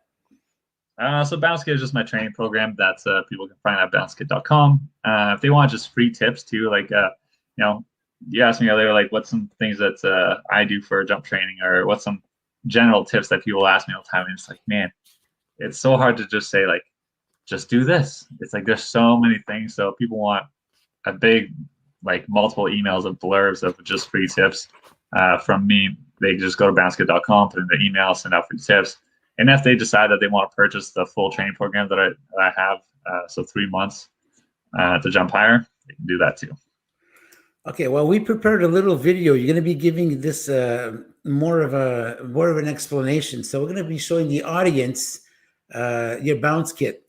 So Bounce Kit is just my training program that people can find at bouncekit.com. If they want just free tips too, like, you asked me earlier, like what's some things that I do for jump training, or what's some general tips that people ask me all the time. And it's like, man, it's so hard to just say like, just do this. It's like, there's so many things. So people want a big, like multiple emails of blurbs of just free tips from me. They just go to bouncekit.com, put in their email, send out free tips. And if they decide that they want to purchase the full training program that I have, so 3 months to jump higher, they can do that too. Okay, well, we prepared a little video. You're going to be giving this more of an explanation. So we're going to be showing the audience your bounce kit.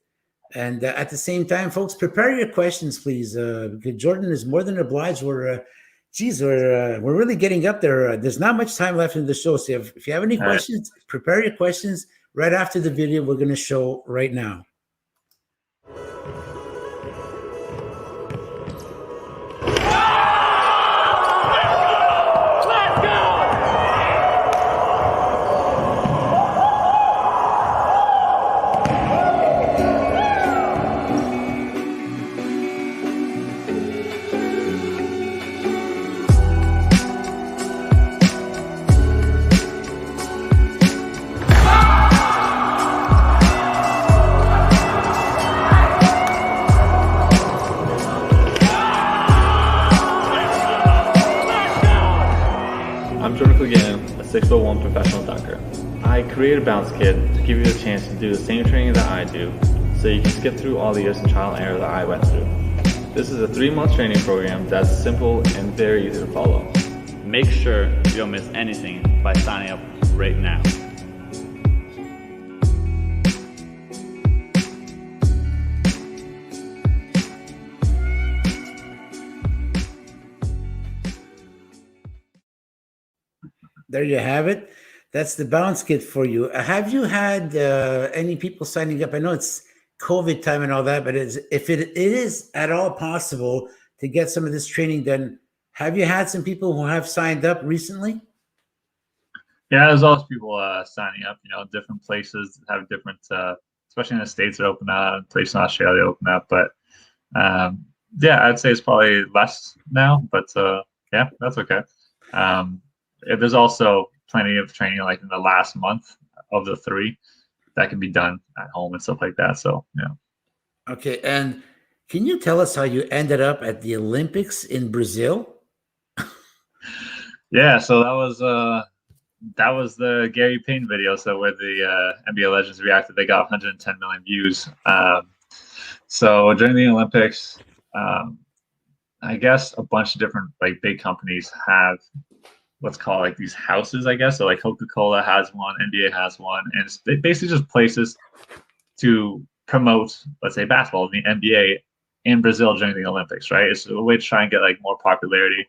And at the same time, folks, prepare your questions, please. Because Jordan is more than obliged. We're really getting up there. There's not much time left in the show. So if you have any questions, prepare your questions right after the video we're going to show right now. I'm Kilganon, a 6'1" professional dunker. I created Bounce Kit to give you the chance to do the same training that I do, so you can skip through all the years of trial and error that I went through. This is a 3-month training program that's simple and very easy to follow. Make sure you don't miss anything by signing up right now. There you have it. That's the bounce kit for you. Have you had any people signing up? I know it's COVID time and all that, but if it is at all possible to get some of this training done, have you had some people who have signed up recently? Yeah, there's always people signing up. Different places have different, especially in the States that open up, places in Australia open up. But yeah, I'd say it's probably less now. But yeah, that's okay. There's also plenty of training like in the last month of the 3 that can be done at home and stuff like that. So, yeah. Okay. And can you tell us how you ended up at the Olympics in Brazil? Yeah. So that was the Gary Payne video. So where the NBA legends reacted, they got 110 million views. So during the Olympics, I guess a bunch of different like big companies have what's called like these houses, I guess. So like Coca-Cola has one, NBA has one, and it's basically just places to promote, let's say, basketball in the NBA in Brazil during the Olympics, right? It's a way to try and get like more popularity.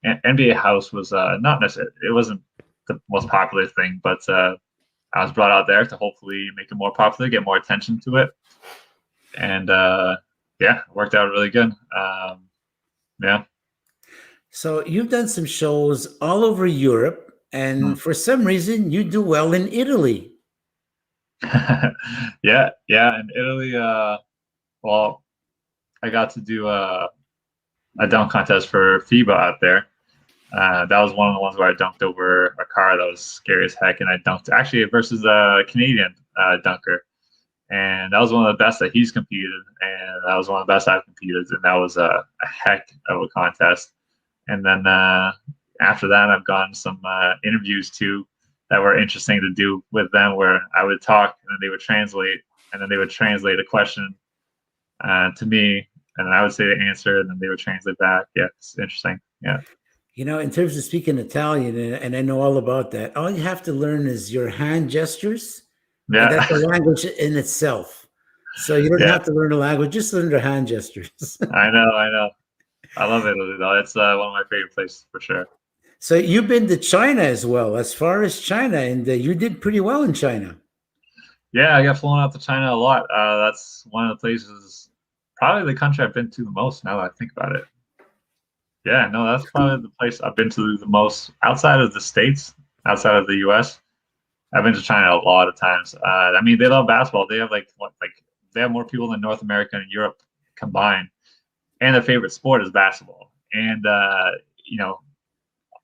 And NBA House was not necessarily, it wasn't the most popular thing, but I was brought out there to hopefully make it more popular, get more attention to it, and yeah, it worked out really good. Yeah. So you've done some shows all over Europe, and for some reason you do well in Italy. Yeah, in Italy, well, I got to do a dunk contest for FIBA out there. That was one of the ones where I dunked over a car that was scary as heck, and I dunked actually versus a Canadian dunker, and that was one of the best that he's competed, and that was one of the best I've competed, and that was a heck of a contest. And then after that, I've gotten some interviews too that were interesting to do with them, where I would talk and then they would translate, and then they would translate a question to me, and then I would say the answer, and then they would translate back. Yeah, it's interesting. Yeah. You know, in terms of speaking Italian, and I know all about that, all you have to learn is your hand gestures. Yeah. And that's a language in itself. So you don't have to learn a language, just learn your hand gestures. I know. I love Italy, though. It's one of my favorite places for sure. So you've been to China as well, as far as China, and you did pretty well in China. Yeah, I got flown out to China a lot. That's one of the places, probably the country I've been to the most now that I think about it. Yeah, no, that's probably the place I've been to the most outside of the States, outside of the U.S. I've been to China a lot of times. I mean, they love basketball. They have they have more people than North America and Europe combined, and their favorite sport is basketball. And you know,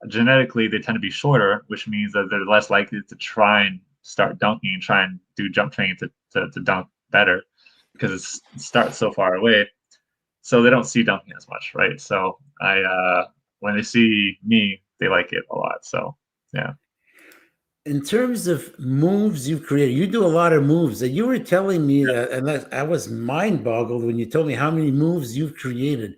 genetically they tend to be shorter, which means that they're less likely to try and start dunking and try and do jump training to dunk better, because it starts so far away. So they don't see dunking as much, right? So when they see me, they like it a lot. So yeah. In terms of moves you've created, you do a lot of moves. That you were telling me that, and I was mind boggled when you told me how many moves you've created.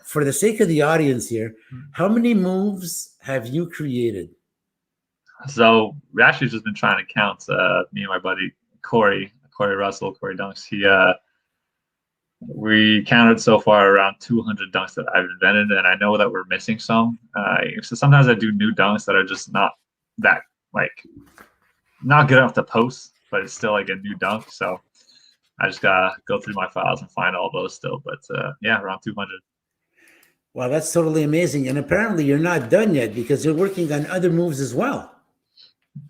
For the sake of the audience here, how many moves have you created? So we actually just been trying to count. Me and my buddy Corey Russell, Corey Dunks. We counted so far around 200 dunks that I've invented, and I know that we're missing some. So sometimes I do new dunks that are just not that not good enough to post, but it's still like a new dunk. So I just gotta go through my files and find all those still. But yeah, around 200. Wow, that's totally amazing. And apparently you're not done yet, because you're working on other moves as well.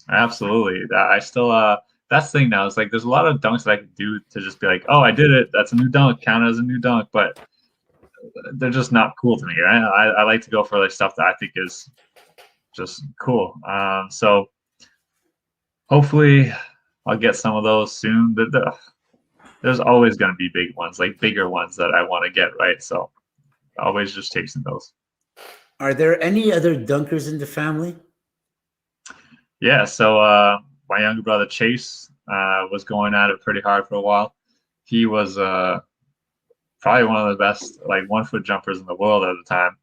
Absolutely. I still that's the thing now. It's like there's a lot of dunks that I can do to just be like, oh, I did it. That's a new dunk. Count it as a new dunk. But they're just not cool to me. Right? I like to go for like stuff that I think is just cool. So hopefully I'll get some of those soon. There's always going to be big ones, like bigger ones that I want to get, right? So always just chasing those. Are there any other dunkers in the family? Yeah, so my younger brother Chase was going at it pretty hard for a while. He was probably one of the best 1 foot jumpers in the world at the time.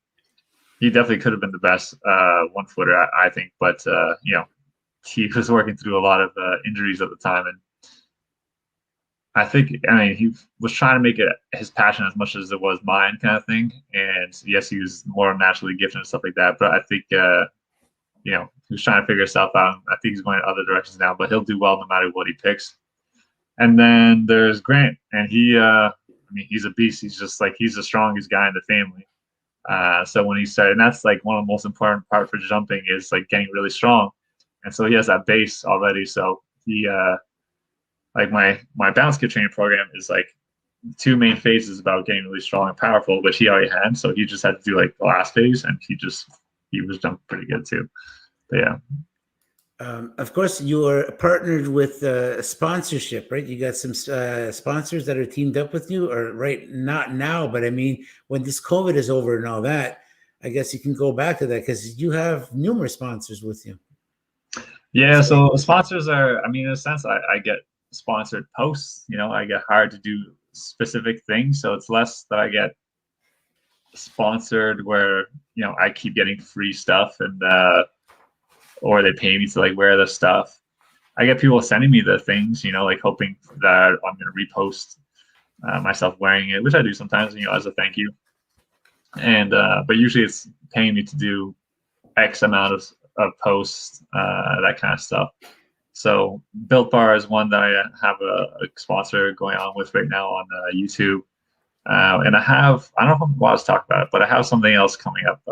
He definitely could have been the best 1 footer, I think, but you know, he was working through a lot of injuries at the time, and he was trying to make it his passion as much as it was mine, kind of thing. And yes, he was more naturally gifted and stuff like that, but I think you know, he was trying to figure himself out. I think he's going in other directions now, but he'll do well no matter what he picks. And then there's Grant, and he's a beast. He's just he's the strongest guy in the family. So when he started, and that's one of the most important part for jumping is getting really strong. And so he has that base already. So he, my bounce kid training program is 2 main phases about getting really strong and powerful, which he already had. So he just had to do the last phase, and he was jumping pretty good too. But yeah. Of course, you are partnered with sponsorship, right? You got some sponsors that are teamed up with you, or not now, but I mean, when this COVID is over and all that, I guess you can go back to that, because you have numerous sponsors with you. Yeah, so sponsors are, in a sense, I get sponsored posts. You know, I get hired to do specific things, so it's less that I get sponsored where, you know, I keep getting free stuff and or they pay me to like wear the stuff. I get people sending me the things, you know, like hoping that I'm going to repost myself wearing it, which I do sometimes, you know, as a thank you. And but usually it's paying me to do X amount of posts, that kind of stuff. So Built Bar is one that I have a sponsor going on with right now on YouTube. And I don't know if I'm allowed to talk about it, but I have something else coming up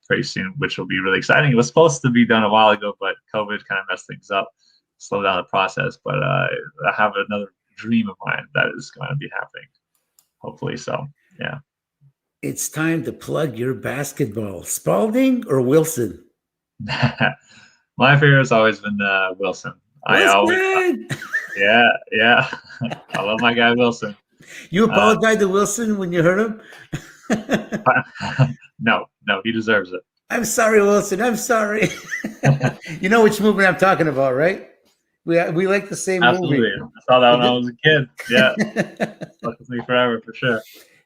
pretty soon, which will be really exciting. It was supposed to be done a while ago, but COVID kind of messed things up, slowed down the process. But I have another dream of mine that is going to be happening, hopefully. So, yeah. It's time to plug your basketball. Spalding or Wilson? My favorite has always been Wilson. Yeah. I love my guy Wilson. You apologize to Wilson when you heard him? No, he deserves it. I'm sorry, Wilson. I'm sorry. You know which movie I'm talking about, right? We like the same Absolutely. movie. I saw that when I was a kid. Yeah. Stuck with me forever, for sure.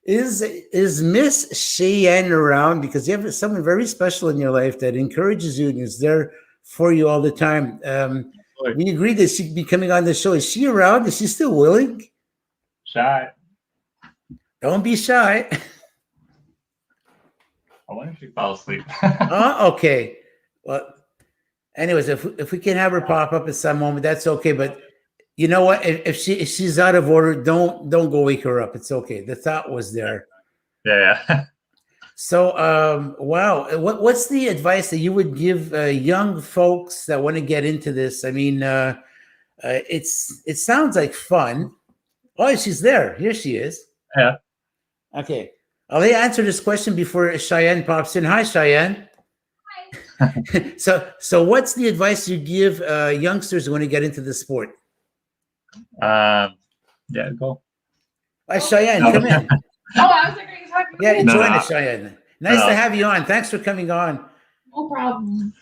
Is Miss Cheyenne around? Because you have someone very special in your life that encourages you and is there for you all the time. We agreed that she'd be coming on the show. Is she around? Is she still willing? Shy. Don't be shy. I wonder if she fell asleep. Okay. Well, anyways, if we can have her pop up at some moment, that's okay. But you know what? If she's out of order, don't go wake her up. It's okay. The thought was there. Yeah. So, wow. What's the advice that you would give young folks that want to get into this? I mean, it sounds like fun. Oh, she's there. Here she is. Yeah. Okay. I'll answer this question before Cheyenne pops in. Hi, Cheyenne. Hi. So what's the advice you give youngsters who want to get into the sport? Yeah, go. Hi, Cheyenne, come in. I was like, are you talking to me? Join us, Cheyenne. Nice to have you on. Thanks for coming on. No problem.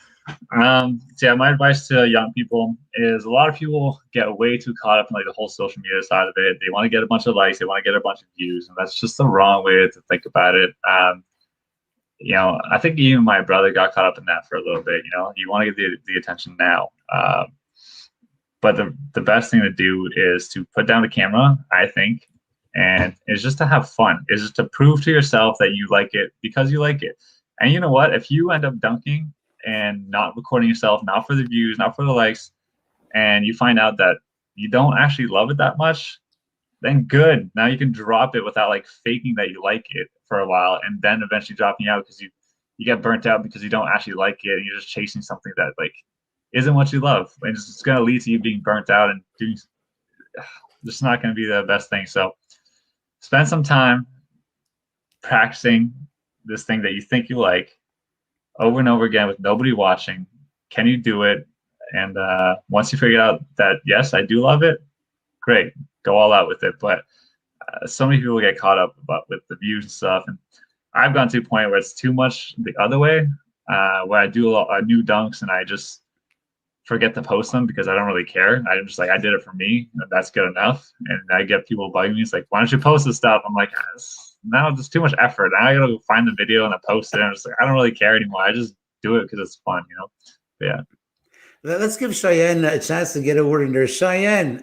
So yeah, my advice to young people is a lot of people get way too caught up in like the whole social media side of it. They want to get a bunch of likes, they want to get a bunch of views, and that's just the wrong way to think about it. You know, I think even my brother got caught up in that for a little bit. You know, you want to get the attention now. But the best thing to do is to put down the camera, I think, and it's just to have fun. It's just to prove to yourself that you like it because you like it. And you know what? If you end up dunking and not recording yourself, not for the views, not for the likes, and you find out that you don't actually love it that much, then good. Now you can drop it without like faking that you like it for a while and then eventually dropping out because you get burnt out because you don't actually like it and you're just chasing something that like isn't what you love. And it's going to lead to you being burnt out and doing it's not going to be the best thing. So spend some time practicing this thing that you think you like over and over again with nobody watching. Can you do it? And once you figure out that, yes, I do love it, great, go all out with it. But so many people get caught up with the views and stuff. And I've gone to a point where it's too much the other way, where I do a lot of new dunks and I just forget to post them because I don't really care. I'm just like, I did it for me, and that's good enough. And I get people bugging me. It's like, why don't you post this stuff? I'm like, now it's too much effort. Now I gotta go find the video and I post it. And I'm just like, I don't really care anymore. I just do it because it's fun, you know? But yeah. Let's give Cheyenne a chance to get a word in there. Cheyenne,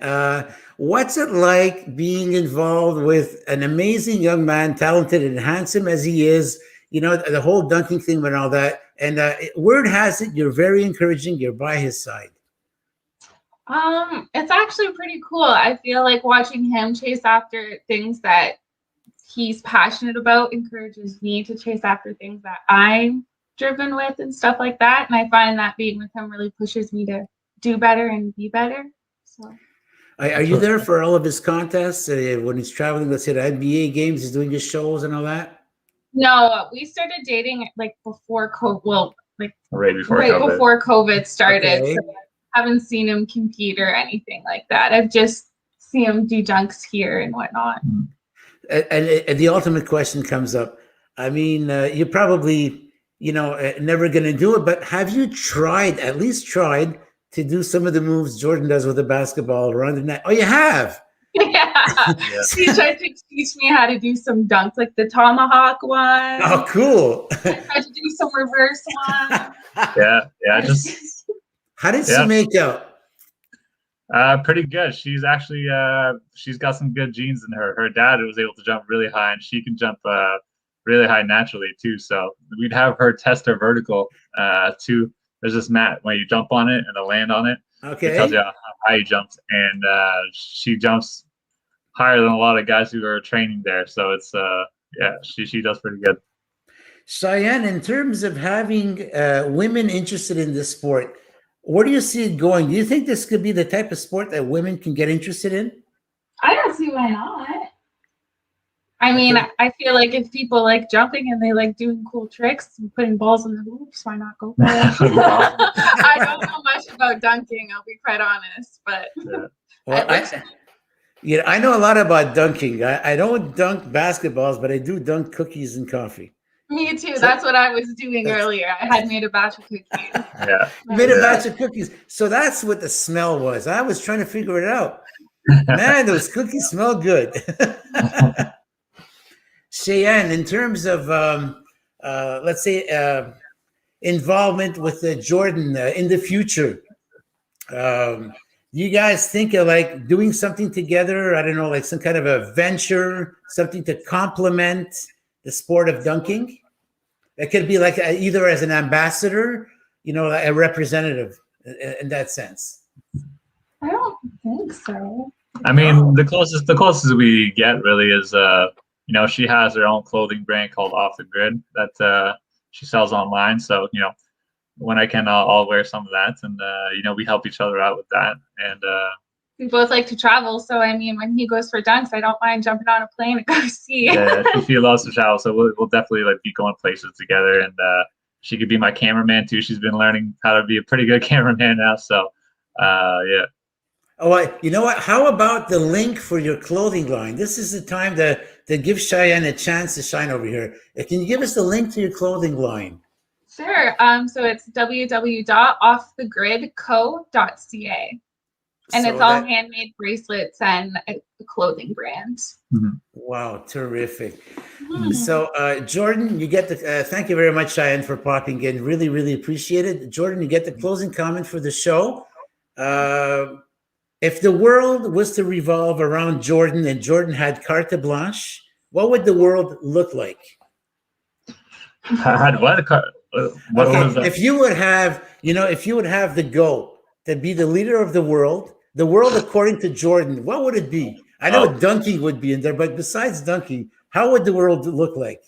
what's it like being involved with an amazing young man, talented and handsome as he is? You know, the whole dunking thing and all that. And word has it, you're very encouraging. You're by his side. It's actually pretty cool. I feel like watching him chase after things that he's passionate about encourages me to chase after things that I'm driven with and stuff like that. And I find that being with him really pushes me to do better and be better. So, are you there for all of his contests when he's traveling? Let's say the NBA games, he's doing his shows and all that. No, we started dating like before COVID. Well, like right before COVID started. Okay. So I haven't seen him compete or anything like that. I've just seen him do dunks here and whatnot. And the ultimate question comes up. I mean, you're probably, never going to do it, but have you at least tried to do some of the moves Jordan does with the basketball around the net? Oh, you have? Yeah. She tried to teach me how to do some dunks, like the tomahawk one. Oh, cool. I tried to do some reverse one. Yeah. Just How did she make out? pretty good. She's actually she's got some good genes in her. Her dad was able to jump really high, and she can jump really high naturally too. So we'd have her test her vertical too. There's this mat when you jump on it and the land on it. Okay. It tells you how high you jumped, and she jumps higher than a lot of guys who are training there. So it's she does pretty good. Cheyenne, in terms of having women interested in this sport, where do you see it going? Do you think this could be the type of sport that women can get interested in? I don't see why not. I mean, I feel like if people like jumping and they like doing cool tricks and putting balls in the hoops, why not go for it? I don't know much about dunking, I'll be quite honest, but well, I know a lot about dunking. I don't dunk basketballs, but I do dunk cookies and coffee. Me too. That's what I was doing earlier. I had made a batch of cookies. Yeah. Made a batch of cookies. So that's what the smell was. I was trying to figure it out. Man, those cookies smell good. Cheyenne, in terms of, let's say, involvement with Jordan in the future, you guys think of like doing something together? I don't know, like some kind of a venture, something to complement the sport of dunking? It could be like either as an ambassador, a representative in that sense. I don't think so. I mean, the closest we get really is she has her own clothing brand called Off the Grid that she sells online. So when I can, I'll wear some of that, and we help each other out with that. And we both like to travel, so I mean, when he goes for dunks, I don't mind jumping on a plane and go see. Yeah, she loves to travel, so we'll definitely like be going places together. And she could be my cameraman too. She's been learning how to be a pretty good cameraman now. So yeah. Oh, you know what? How about the link for your clothing line? This is the time to give Cheyenne a chance to shine over here. Can you give us the link to your clothing line? Sure. So it's www.offthegridco.ca. And it's all handmade bracelets and a clothing brand. Mm-hmm. Wow, terrific. Mm-hmm. So, Jordan, you get the thank you very much, Cheyenne, for popping in. Really, really appreciate it. Jordan, you get the closing comment for the show. If the world was to revolve around Jordan and Jordan had carte blanche, what would the world look like? Had what? What was that? If you would have the go to be the leader of the world according to Jordan, what would it be? I know dunking would be in there, but besides dunking, how would the world look like?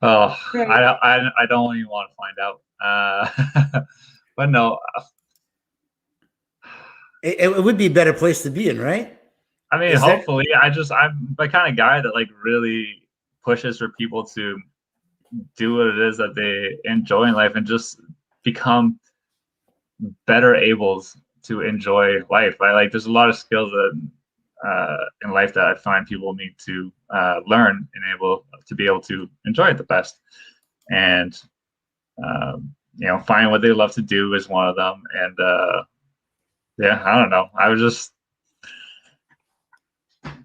Oh, I don't even want to find out. But no. It would be a better place to be in, right? I mean, hopefully. I'm the kind of guy that like really pushes for people to do what it is that they enjoy in life and just become better able to enjoy life. There's a lot of skills that in life that I find people need to learn and be able to enjoy it the best. And find what they love to do is one of them. And yeah, I don't know. I would just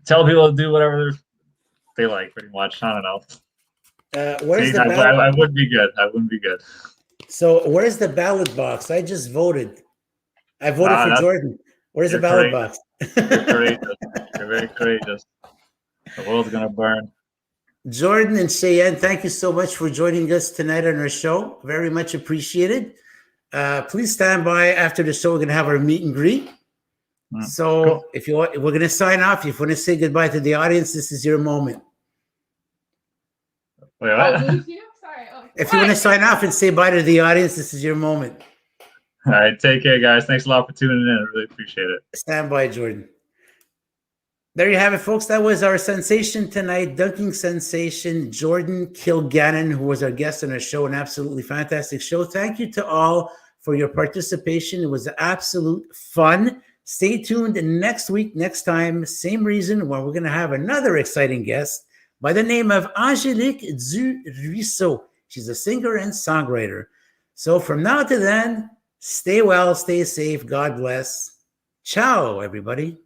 tell people to do whatever they like, pretty much. I don't know. Where's the ballot? I wouldn't be good. I wouldn't be good. So where's the ballot box? I just voted. I voted for Jordan. Where's the ballot box? You're courageous. You're very courageous. The world's gonna burn. Jordan and Cheyenne, thank you so much for joining us tonight on our show. Very much appreciated. Please stand by after the show. We're gonna have our meet and greet. So cool. We're gonna sign off. If you want to say goodbye to the audience, this is your moment. Wait, what? Sorry. If you want to sign off and say bye to the audience, this is your moment. All right, take care, guys. Thanks a lot for tuning in. I really appreciate it. Stand by, Jordan. There you have it, folks. That was our sensation tonight, dunking sensation, Jordan Kilganon, who was our guest on our show. An absolutely fantastic show. Thank you to all for your participation. It was absolute fun. Stay tuned next week, next time, same reason, where we're going to have another exciting guest by the name of Angélique Duruisseau. She's a singer and songwriter. So from now to then, stay well, stay safe. God bless. Ciao, everybody.